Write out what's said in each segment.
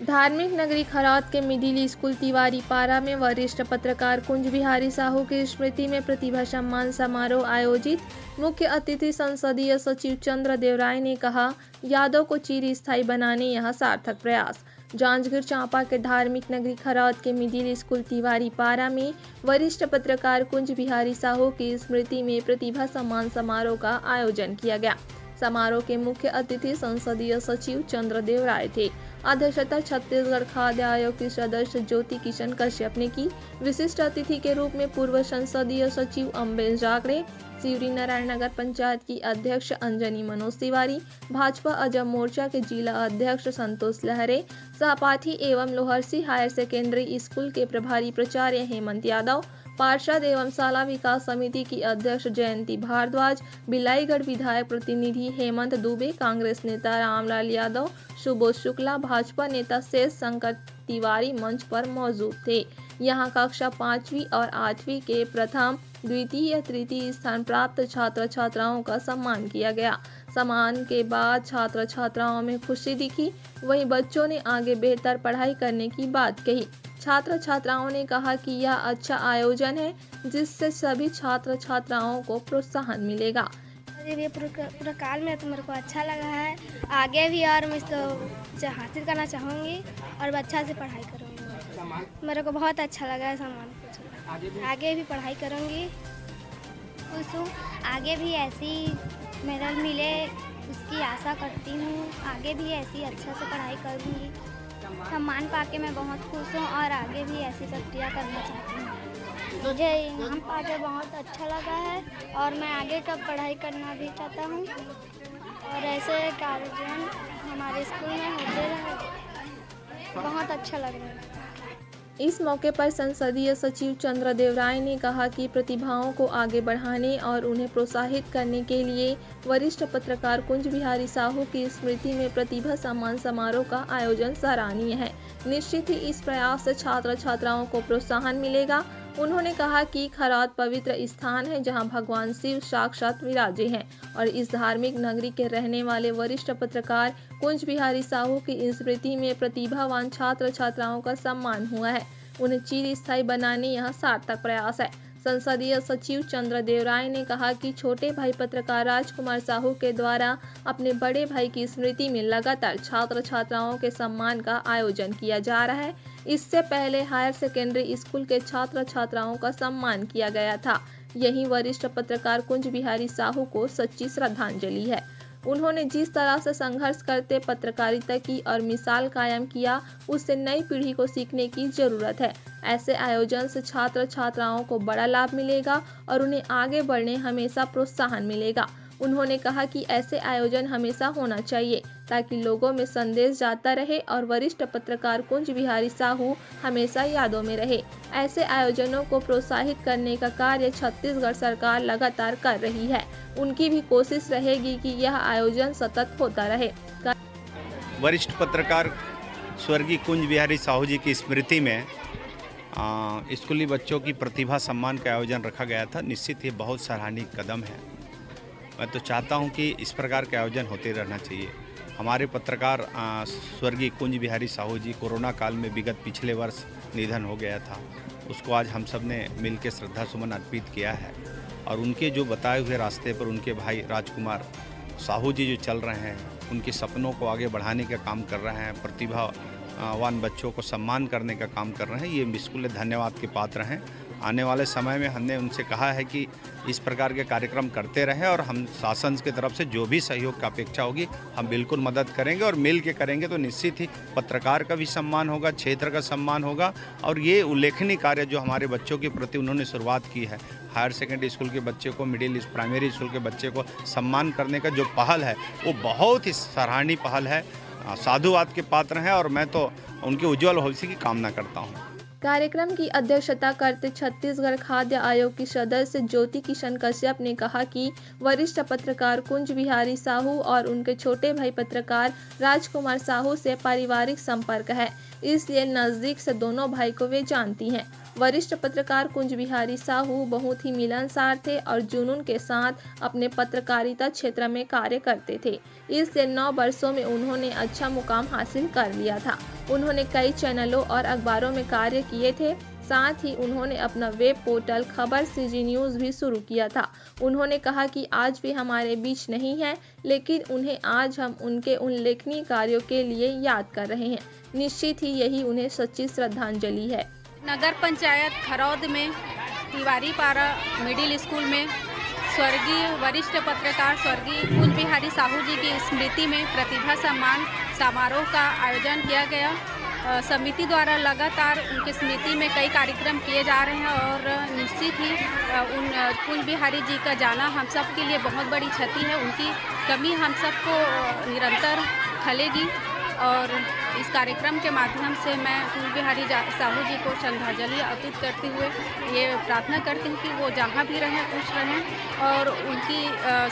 धार्मिक नगरी खरौद के मिडिल स्कूल तिवारी पारा में वरिष्ठ पत्रकार कुंज बिहारी साहू की स्मृति में प्रतिभा सम्मान समारोह आयोजित। मुख्य अतिथि संसदीय सचिव चंद्रदेव राय ने कहा, यादों को चिरस्थायी बनाने यह सार्थक प्रयास। जांजगीर चांपा के धार्मिक नगरी खरौद के मिडिल स्कूल तिवारी पारा में वरिष्ठ पत्रकार कुंज बिहारी साहू की स्मृति में प्रतिभा सम्मान समारोह का आयोजन किया गया। समारोह के मुख्य अतिथि संसदीय सचिव चंद्रदेव राय थे। अध्यक्षता छत्तीसगढ़ खाद्य आयोग की सदस्य ज्योति किशन कश्यप ने की। विशिष्ट अतिथि के रूप में पूर्व संसदीय सचिव अम्बेश जागड़े, शिवरी नारायण नगर पंचायत की अध्यक्ष अंजनी मनोज तिवारी, भाजपा अजम मोर्चा के जिला अध्यक्ष संतोष लहरे, सहपाठी एवं लोहरसी हायर सेकेंडरी स्कूल के प्रभारी प्राचार्य हेमंत यादव, पार्षद एवं शाला विकास समिति की अध्यक्ष जयंती भारद्वाज, बिलाईगढ़ विधायक प्रतिनिधि हेमंत दुबे, कांग्रेस नेता रामलाल यादव, सुबोध शुक्ला, भाजपा नेता शेष शंकर तिवारी मंच पर मौजूद थे। यहां कक्षा 5वीं और 8वीं के प्रथम, द्वितीय, तृतीय स्थान प्राप्त छात्र छात्राओं का सम्मान किया गया। सम्मान के बाद छात्र छात्राओं में खुशी दिखी। वहीं बच्चों ने आगे बेहतर पढ़ाई करने की बात कही। छात्र छात्राओं ने कहा कि यह अच्छा आयोजन है जिससे सभी छात्र छात्राओं को प्रोत्साहन मिलेगा। ये पुरस्कार में तो मेरे को अच्छा लगा है। आगे भी और मैं इसको हासिल करना चाहूँगी और अच्छा से पढ़ाई करूँगी। मेरे को बहुत अच्छा लगा है सम्मान। आगे भी पढ़ाई करूँगी। खुश हूँ। आगे भी ऐसी मेडल मिले उसकी आशा करती हूँ। आगे भी ऐसी अच्छा से पढ़ाई करूँगी। सम्मान पाके मैं बहुत खुश हूँ और आगे भी ऐसी प्रक्रिया करना चाहती हूँ। मुझे इनाम पाके बहुत अच्छा लगा है और मैं आगे का पढ़ाई करना भी चाहता हूँ और ऐसे कार्यक्रम हमारे स्कूल में होते रहे। बहुत अच्छा लग रहा है। इस मौके पर संसदीय सचिव चंद्रदेव राय ने कहा कि प्रतिभाओं को आगे बढ़ाने और उन्हें प्रोत्साहित करने के लिए वरिष्ठ पत्रकार कुंज बिहारी साहू की स्मृति में प्रतिभा सम्मान समारोह का आयोजन सराहनीय है। निश्चित ही इस प्रयास से छात्र छात्राओं को प्रोत्साहन मिलेगा। उन्होंने कहा कि खरौद पवित्र स्थान है जहां भगवान शिव साक्षात विराजे हैं और इस धार्मिक नगरी के रहने वाले वरिष्ठ पत्रकार कुंज बिहारी साहू की स्मृति में प्रतिभावान छात्र छात्राओं का सम्मान हुआ है। उन्हें चिरस्थायी बनाने यह सार्थक प्रयास है। संसदीय सचिव चंद्रदेव राय ने कहा कि छोटे भाई पत्रकार राजकुमार साहू के द्वारा अपने बड़े भाई की स्मृति में लगातार छात्र छात्राओं के सम्मान का आयोजन किया जा रहा है। इससे पहले हायर सेकेंडरी स्कूल के छात्र छात्राओं का सम्मान किया गया था। यही वरिष्ठ पत्रकार कुंज बिहारी साहू को सच्ची श्रद्धांजलि है। उन्होंने जिस तरह से संघर्ष करते पत्रकारिता की और मिसाल कायम किया, उससे नई पीढ़ी को सीखने की जरूरत है। ऐसे आयोजन से छात्र छात्राओं को बड़ा लाभ मिलेगा और उन्हें आगे बढ़ने हमेशा प्रोत्साहन मिलेगा। उन्होंने कहा कि ऐसे आयोजन हमेशा होना चाहिए ताकि लोगों में संदेश जाता रहे और वरिष्ठ पत्रकार कुंज बिहारी साहू हमेशा यादों में रहे। ऐसे आयोजनों को प्रोत्साहित करने का कार्य छत्तीसगढ़ सरकार लगातार कर रही है। उनकी भी कोशिश रहेगी कि यह आयोजन सतत होता रहे। वरिष्ठ पत्रकार स्वर्गीय कुंज बिहारी साहू जी की स्मृति में स्कूली बच्चों की प्रतिभा सम्मान का आयोजन रखा गया था। निश्चित ही बहुत सराहनीय कदम है। मैं तो चाहता हूं कि इस प्रकार के आयोजन होते रहना चाहिए। हमारे पत्रकार स्वर्गीय कुंज बिहारी साहू जी कोरोना काल में विगत पिछले वर्ष निधन हो गया था। उसको आज हम सब ने मिल के श्रद्धा सुमन अर्पित किया है और उनके जो बताए हुए रास्ते पर उनके भाई राजकुमार साहू जी जो चल रहे हैं, उनके सपनों को आगे बढ़ाने का काम कर रहे हैं, प्रतिभावान बच्चों को सम्मान करने का काम कर रहे हैं। ये बिल्कुल धन्यवाद के पात्र हैं। आने वाले समय में हमने उनसे कहा है कि इस प्रकार के कार्यक्रम करते रहें और हम शासन की तरफ से जो भी सहयोग की अपेक्षा होगी हम बिल्कुल मदद करेंगे और मिल के करेंगे तो निश्चित ही पत्रकार का भी सम्मान होगा, क्षेत्र का सम्मान होगा। और ये उल्लेखनीय कार्य जो हमारे बच्चों के प्रति उन्होंने शुरुआत की है, हायर सेकेंडरी स्कूल के बच्चे को, मिडिल प्राइमरी स्कूल के बच्चे को सम्मान करने का जो पहल है वो बहुत ही सराहनीय पहल है, साधुवाद के पात्र हैं और मैं तो उनके उज्जवल भविष्य की कामना करता हूँ। कार्यक्रम की अध्यक्षता करते छत्तीसगढ़ खाद्य आयोग की सदस्य ज्योति किशन कश्यप ने कहा कि वरिष्ठ पत्रकार कुंज बिहारी साहू और उनके छोटे भाई पत्रकार राजकुमार साहू से पारिवारिक संपर्क है, इसलिए नजदीक से दोनों भाई को वे जानती हैं। वरिष्ठ पत्रकार कुंज बिहारी साहू बहुत ही मिलनसार थे और जुनून के साथ अपने पत्रकारिता क्षेत्र में कार्य करते थे, इसलिए 9 वर्षों में उन्होंने अच्छा मुकाम हासिल कर लिया था। उन्होंने कई चैनलों और अखबारों में कार्य किए थे। साथ ही उन्होंने अपना वेब पोर्टल खबर CG न्यूज़ भी शुरू किया था। उन्होंने कहा कि आज भी हमारे बीच नहीं है, लेकिन उन्हें आज हम उनके उल्लेखनीय कार्यों के लिए याद कर रहे हैं। निश्चित ही यही उन्हें सच्ची श्रद्धांजलि है। नगर पंचायत खरौद में तिवारी पारा मिडिल स्कूल में स्वर्गीय वरिष्ठ पत्रकार स्वर्गीय कुंज बिहारी साहू जी की स्मृति में प्रतिभा सम्मान समारोह का आयोजन किया गया। समिति द्वारा लगातार उनकी स्मृति में कई कार्यक्रम किए जा रहे हैं और निश्चित ही उन कुंज बिहारी जी का जाना हम सब के लिए बहुत बड़ी क्षति है। उनकी कमी हम सबको निरंतर खलेगी और इस कार्यक्रम के माध्यम से मैं कुंज बिहारी साहू जी को श्रद्धांजलि अर्पित करते हुए ये प्रार्थना करती हूँ कि वो जहाँ भी रहें खुश रहें और उनकी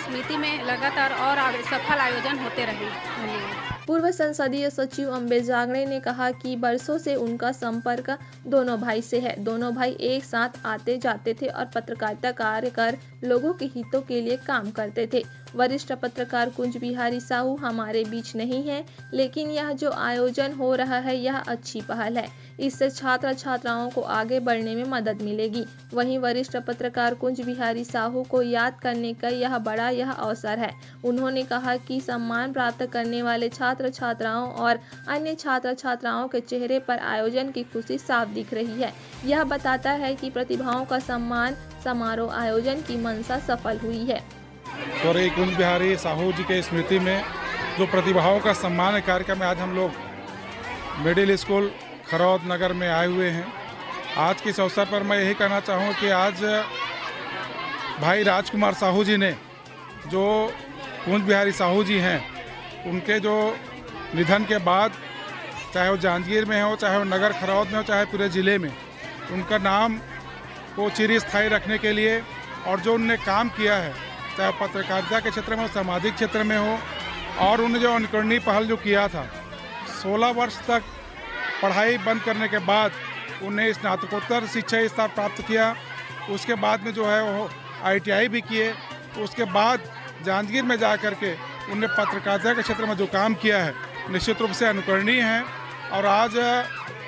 स्मृति में लगातार और सफल आयोजन होते रहें। धन्यवाद। पूर्व संसदीय सचिव अम्बे जांगड़े ने कहा कि बरसों से उनका संपर्क दोनों भाई से है। दोनों भाई एक साथ आते जाते थे और पत्रकारिता कार्य कर लोगों के हितों के लिए काम करते थे। वरिष्ठ पत्रकार कुंज बिहारी साहू हमारे बीच नहीं है, लेकिन यह जो आयोजन हो रहा है यह अच्छी पहल है। इससे छात्र छात्राओं को आगे बढ़ने में मदद मिलेगी। वहीं वरिष्ठ पत्रकार कुंज बिहारी साहू को याद करने का यह अवसर है। उन्होंने कहा कि सम्मान प्राप्त करने वाले छात्र छात्राओं और अन्य छात्र छात्राओं के चेहरे पर आयोजन की खुशी साफ दिख रही है। यह बताता है कि प्रतिभाओं का सम्मान समारोह आयोजन की मंशा सफल हुई है। स्वर्गीय कुंज बिहारी साहू जी के स्मृति में जो प्रतिभाओं का सम्मान कार्यक्रम में आज हम लोग मिडिल स्कूल खरौद नगर में आए हुए हैं। आज के इस अवसर पर मैं यही कहना चाहूँ कि आज भाई राजकुमार साहू जी ने जो कुंज बिहारी साहू जी हैं उनके जो निधन के बाद चाहे वो जांजगीर में हो, चाहे वो नगर खरौद में हो, चाहे पूरे ज़िले में उनका नाम को चिरस्थायी रखने के लिए और जो उनने काम किया है, चाहे पत्रकारिता के क्षेत्र में हो, सामाजिक क्षेत्र में हो, और उन्होंने जो अनुकरणीय पहल जो किया था 16 वर्ष तक पढ़ाई बंद करने के बाद उन्हें स्नातकोत्तर शिक्षा स्तर प्राप्त किया। उसके बाद में जो है वो ITI भी किए। उसके बाद जांजगीर में जा कर के उन्हें पत्रकारिता के क्षेत्र में जो काम किया है निश्चित रूप से अनुकरणीय है। और आज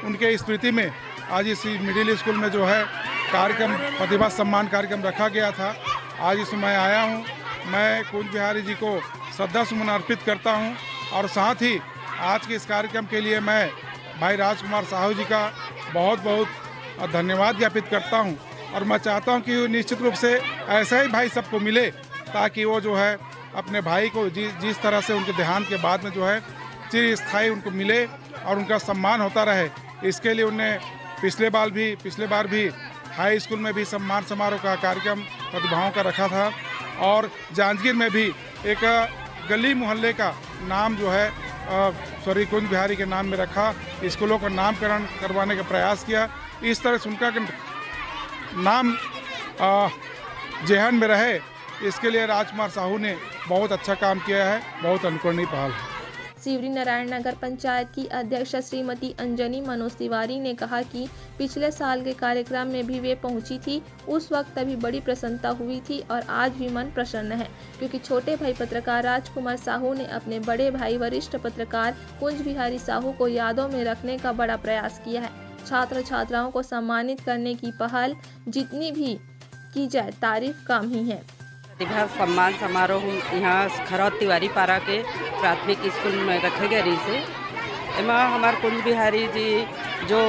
उनके स्मृति में आज इस मिडिल स्कूल में जो है कार्यक्रम प्रतिभा सम्मान कार्यक्रम रखा गया था। आज इसमें मैं आया हूँ। मैं कुंज बिहारी जी को श्रद्धा सुमन अर्पित करता हूँ और साथ ही आज के इस कार्यक्रम के लिए मैं भाई राजकुमार साहू जी का बहुत बहुत धन्यवाद ज्ञापित करता हूँ। और मैं चाहता हूँ कि निश्चित रूप से ऐसा ही भाई सबको मिले ताकि वो जो है अपने भाई को जिस तरह से उनके देहांत के बाद में जो है चिरस्थायी उनको मिले और उनका सम्मान होता रहे। इसके लिए उन्हें पिछले बार भी हाई स्कूल में भी सम्मान समारोह का कार्यक्रम प्रतिभाओं का रखा था और जांजगीर में भी एक गली मोहल्ले का नाम जो है स्वर्गीय कुंज बिहारी के नाम में रखा, स्कूलों का नामकरण करवाने का प्रयास किया। इस तरह से उनका नाम जेहन में रहे, इसके लिए राजकुमार साहू ने बहुत अच्छा काम किया है, बहुत अनुकरणीय पहल है। शिवरी नारायण नगर पंचायत की अध्यक्ष श्रीमती अंजनी मनोज तिवारी ने कहा कि पिछले साल के कार्यक्रम में भी वे पहुंची थी। उस वक्त भी बड़ी प्रसन्नता हुई थी और आज भी मन प्रसन्न है क्योंकि छोटे भाई पत्रकार राजकुमार साहू ने अपने बड़े भाई वरिष्ठ पत्रकार कुंज बिहारी साहू को यादों में रखने का बड़ा प्रयास किया है। छात्र छात्राओं को सम्मानित करने की पहल जितनी भी की जाए तारीफ कम ही है। प्रतिभा सम्मान समारोह यहाँ खरौद तिवारी पारा के प्राथमिक स्कूल में रखे गए रही से एमा हमार कुंज बिहारी जी जो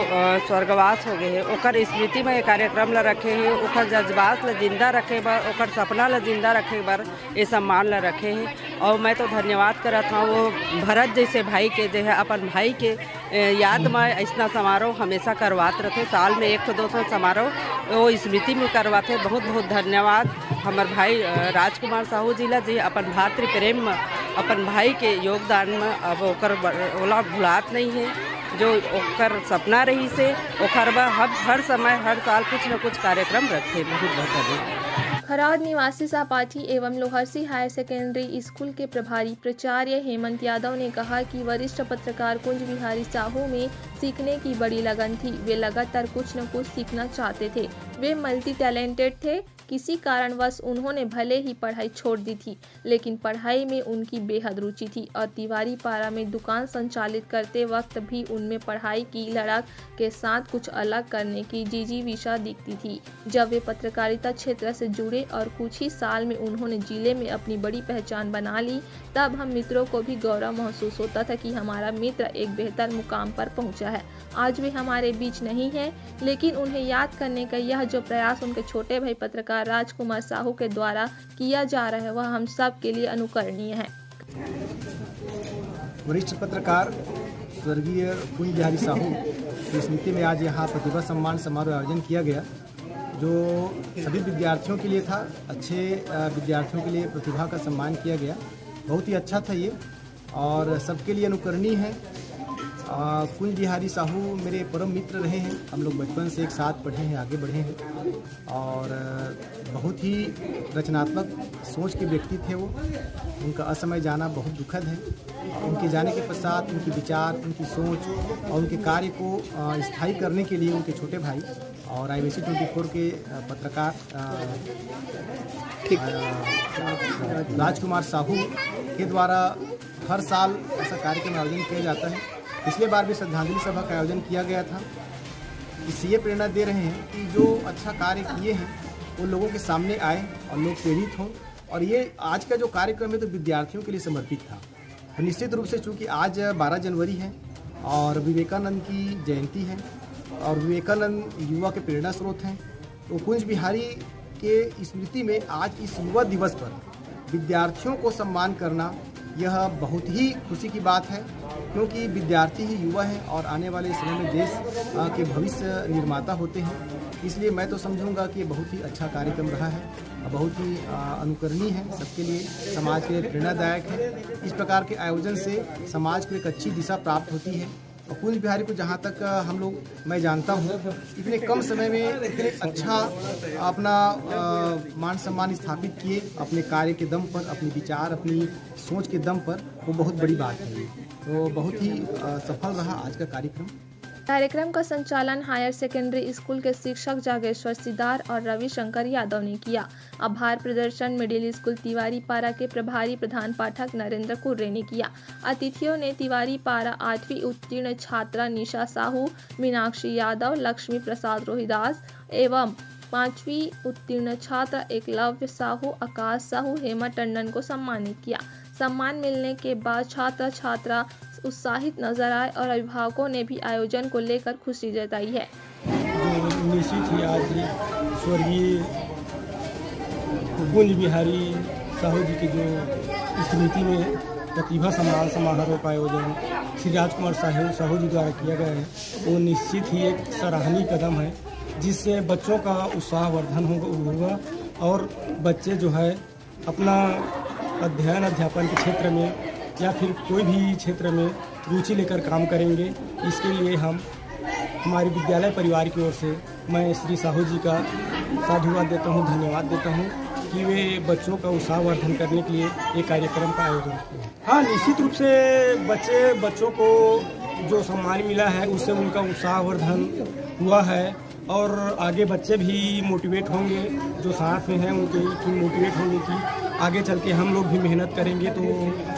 स्वर्गवास हो गए हैं ओकर स्मृति में ये कार्यक्रम ला रखे हैं। ओकर जज्बात ला जिंदा रखे बर, ओकर सपना ला जिंदा रखे बर ये सम्मान ला रखे हैं। और मैं तो धन्यवाद करत हूँ वो भरत जैसे भाई के जो है अपन भाई के याद में ऐसा समारोह हमेशा करवाते रहते। साल में 100-200 समारोह वो स्मृति में करवाते। बहुत बहुत धन्यवाद हमार भाई राजकुमार साहू जी ला जी अपन भातृ प्रेम में अपन भाई के योगदान में अब ओकर ओला भुलात नहीं है। जो ओकर सपना रही से ओकर हर समय हर साल कुछ न कुछ कार्यक्रम रखे। बहुत बहुत खरौद निवासी सहपाठी एवं लोहरसी हायर सेकेंडरी स्कूल के प्रभारी प्राचार्य हेमंत यादव ने कहा कि वरिष्ठ पत्रकार कुंज बिहारी साहू में सीखने की बड़ी लगन थी। वे लगातार कुछ न कुछ सीखना चाहते थे। वे मल्टी टैलेंटेड थे। किसी कारणवश उन्होंने भले ही पढ़ाई छोड़ दी थी, लेकिन पढ़ाई में उनकी बेहद रुचि थी और तिवारी पारा में दुकान संचालित करते वक्त भी उनमें पढ़ाई की लड़क के साथ कुछ अलग करने की जिजीविषा दिखती थी। जब वे पत्रकारिता क्षेत्र से जुड़े और कुछ ही साल में उन्होंने जिले में अपनी बड़ी पहचान बना ली, तब हम मित्रों को भी गौरव महसूस होता था कि हमारा मित्र एक बेहतर मुकाम पर पहुंचा है। आज वे हमारे बीच नहीं है, लेकिन उन्हें याद करने का यह जो प्रयास उनके छोटे भाई पत्रकार राजकुमार साहू के द्वारा किया जा रहा है, वह हम सब के लिए अनुकरणीय है। वरिष्ठ पत्रकार स्वर्गीय कुंज बिहारी साहू की स्मृति में आज यहाँ प्रतिभा सम्मान समारोह आयोजन किया गया, जो सभी विद्यार्थियों के लिए था। अच्छे विद्यार्थियों के लिए प्रतिभा का सम्मान किया गया, बहुत ही अच्छा था ये और सबके लिए अनुकरणीय है। कुंज बिहारी साहू मेरे परम मित्र रहे हैं, हम लोग बचपन से एक साथ पढ़े हैं, आगे बढ़े हैं और बहुत ही रचनात्मक सोच के व्यक्ति थे वो। उनका असमय जाना बहुत दुखद है। उनके जाने के पश्चात उनके विचार, उनकी सोच और उनके कार्य को स्थायी करने के लिए उनके छोटे भाई और IBC 24 के पत्रकार राजकुमार साहू के द्वारा हर साल ऐसा कार्यक्रम आयोजन किया जाता है। पिछले बार भी श्रद्धांजलि सभा का आयोजन किया गया था। इससे ये प्रेरणा दे रहे हैं कि जो अच्छा कार्य किए हैं वो लोगों के सामने आए और लोग प्रेरित हों। और ये आज का जो कार्यक्रम है तो विद्यार्थियों के लिए समर्पित था। तो निश्चित रूप से चूँकि आज 12 जनवरी है और विवेकानंद की जयंती है और विवेकानंद युवा के प्रेरणा स्रोत हैं, तो कुंज बिहारी के स्मृति में आज इस युवा दिवस पर विद्यार्थियों को सम्मान करना यह बहुत ही खुशी की बात है, क्योंकि विद्यार्थी ही युवा हैं और आने वाले समय में देश के भविष्य निर्माता होते हैं। इसलिए मैं तो समझूंगा कि बहुत ही अच्छा कार्यक्रम रहा है, बहुत ही अनुकरणीय है, सबके लिए समाज के लिए प्रेरणादायक है। इस प्रकार के आयोजन से समाज को एक अच्छी दिशा प्राप्त होती है। और कुंज बिहारी को जहाँ तक मैं जानता हूँ, इतने कम समय में इतने अच्छा अपना मान सम्मान स्थापित किए अपने कार्य के दम पर, अपने विचार, अपनी सोच के दम पर, वो बहुत बड़ी बात है। तो बहुत ही सफल रहा आज का कार्यक्रम का संचालन हायर सेकेंडरी स्कूल के शिक्षक जागेश्वर सिदार और रविशंकर यादव ने किया। आभार प्रदर्शन मिडिल स्कूल तिवारी पारा के प्रभारी प्रधान पाठक नरेंद्र कुर्रे ने किया। अतिथियों ने तिवारी पारा 8वीं उत्तीर्ण छात्रा निशा साहू, मीनाक्षी यादव, लक्ष्मी प्रसाद रोहिदास एवं 5वीं उत्तीर्ण छात्रा एकलव्य साहू, आकाश साहू, हेमा टंडन को सम्मानित किया। सम्मान मिलने के बाद छात्र छात्रा उत्साहित नजर आए और अभिभावकों ने भी आयोजन को लेकर खुशी जताई है। जो निश्चित ही आज स्वर्गीय कुंज बिहारी साहू जी की जो स्मृति में प्रतिभा सम्मान समारोह का आयोजन श्री राजकुमार साहू जी द्वारा किया गया है, वो निश्चित ही एक सराहनीय कदम है, जिससे बच्चों का उत्साहवर्धन होगा और बच्चे जो है अपना अध्ययन अध्यापन के क्षेत्र में या फिर कोई भी क्षेत्र में रुचि लेकर काम करेंगे। इसके लिए हमारे विद्यालय परिवार की ओर से मैं श्री साहू जी का साधुवाद देता हूँ, धन्यवाद देता हूँ कि वे बच्चों का उत्साहवर्धन करने के लिए एक कार्यक्रम का आयोजन किया। हाँ, निश्चित रूप से बच्चों को जो सम्मान मिला है उससे उनका उत्साहवर्धन हुआ है और आगे बच्चे भी मोटिवेट होंगे, जो साथ में हैं उनके मोटिवेट होंगे कि आगे चल के हम लोग भी मेहनत करेंगे तो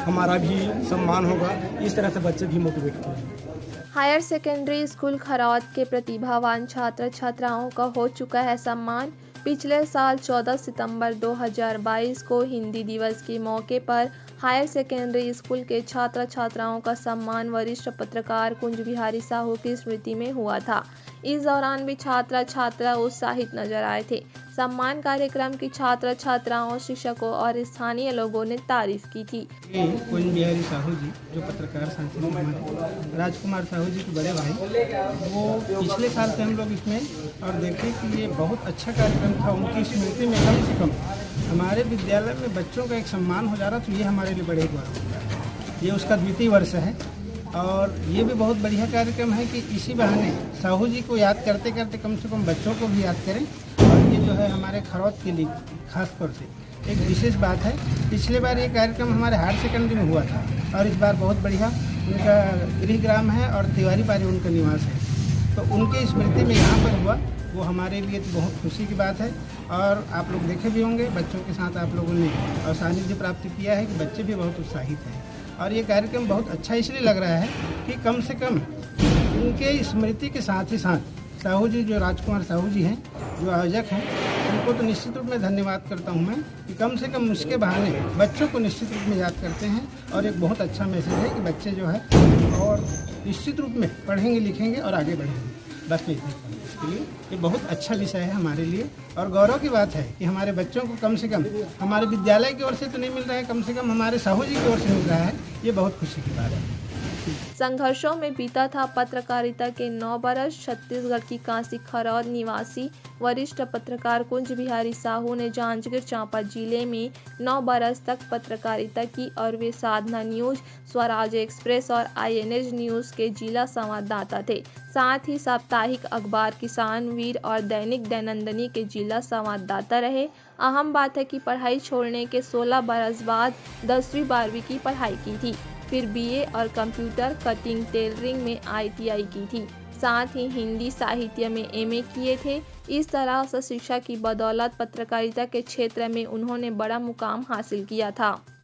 हमारा भी सम्मान होगा। इस तरह से बच्चे भी मोटिवेट होंगे। हायर सेकेंडरी स्कूल खरौद के प्रतिभावान छात्र छात्राओं का हो चुका है सम्मान। पिछले साल 14 सितंबर 2022 को हिंदी दिवस के मौके पर हायर सेकेंडरी स्कूल के छात्र छात्राओं का सम्मान वरिष्ठ पत्रकार कुंज बिहारी साहू की स्मृति में हुआ था। इस दौरान भी छात्र छात्रा उत्साहित नजर आए थे। सम्मान कार्यक्रम की छात्र छात्राओं, शिक्षकों और स्थानीय लोगों ने तारीफ की थी। कुंज बिहारी साहू जी जो पत्रकार सांसद हमारे राजकुमार साहू जी के बड़े भाई, वो पिछले साल से हम लोग इसमें और देखे कि ये बहुत अच्छा कार्यक्रम था। उनकी स्मृति में कम से कम हमारे विद्यालय में बच्चों का एक सम्मान हो जा रहा, तो ये हमारे लिए बड़े गौरव। ये उसका 2य वर्ष है और ये भी बहुत बढ़िया कार्यक्रम है कि इसी बहाने साहू जी को याद करते करते कम से कम बच्चों को भी याद करें। और ये जो है हमारे खरौद के लिए खास तौर से एक विशेष बात है। पिछले बार ये कार्यक्रम हमारे हायर सेकेंडरी में हुआ था और इस बार बहुत बढ़िया उनका गृहग्राम है और तिवारी पारी उनका निवास है, तो उनके स्मृति में यहाँ पर हुआ, वो हमारे लिए तो बहुत खुशी की बात है। और आप लोग देखे भी होंगे बच्चों के साथ आप लोगों ने और सानिध्य प्राप्त किया है कि बच्चे भी बहुत उत्साहित हैं। और ये कार्यक्रम बहुत अच्छा इसलिए लग रहा है कि कम से कम उनके स्मृति के साथ ही साथ साहू जी, जो राजकुमार साहू जी हैं, जो आयोजक हैं, उनको तो निश्चित रूप में धन्यवाद करता हूं मैं कि कम से कम उसके बहाने बच्चों को निश्चित रूप में याद करते हैं। और एक बहुत अच्छा मैसेज है कि बच्चे जो है और निश्चित रूप में पढ़ेंगे, लिखेंगे और आगे बढ़ेंगे। बस इसके लिए ये बहुत अच्छा विषय है हमारे लिए और गौरव की बात है कि हमारे बच्चों को कम से कम हमारे विद्यालय की ओर से तो नहीं मिल रहा है, कम से कम हमारे साहू जी की ओर से मिल रहा है। ये बहुत खुशी की बात है। संघर्षों में बीता था पत्रकारिता के 9 बरस। छत्तीसगढ़ की कांसी खरौद निवासी वरिष्ठ पत्रकार कुंज बिहारी साहू ने जांजगीर चांपा जिले में 9 बरस तक पत्रकारिता की और वे साधना न्यूज, स्वराज एक्सप्रेस और INH न्यूज के जिला संवाददाता थे। साथ ही साप्ताहिक अखबार किसान वीर और दैनिक दैनंदिनी के जिला संवाददाता रहे। अहम बात है कि पढ़ाई छोड़ने के 16 बरस बाद 10वीं 12वीं की पढ़ाई की थी, फिर BA और कंप्यूटर कटिंग टेलरिंग में ITI की थी। साथ ही हिंदी साहित्य में MA किए थे। इस तरह से शिक्षा की बदौलत पत्रकारिता के क्षेत्र में उन्होंने बड़ा मुकाम हासिल किया था।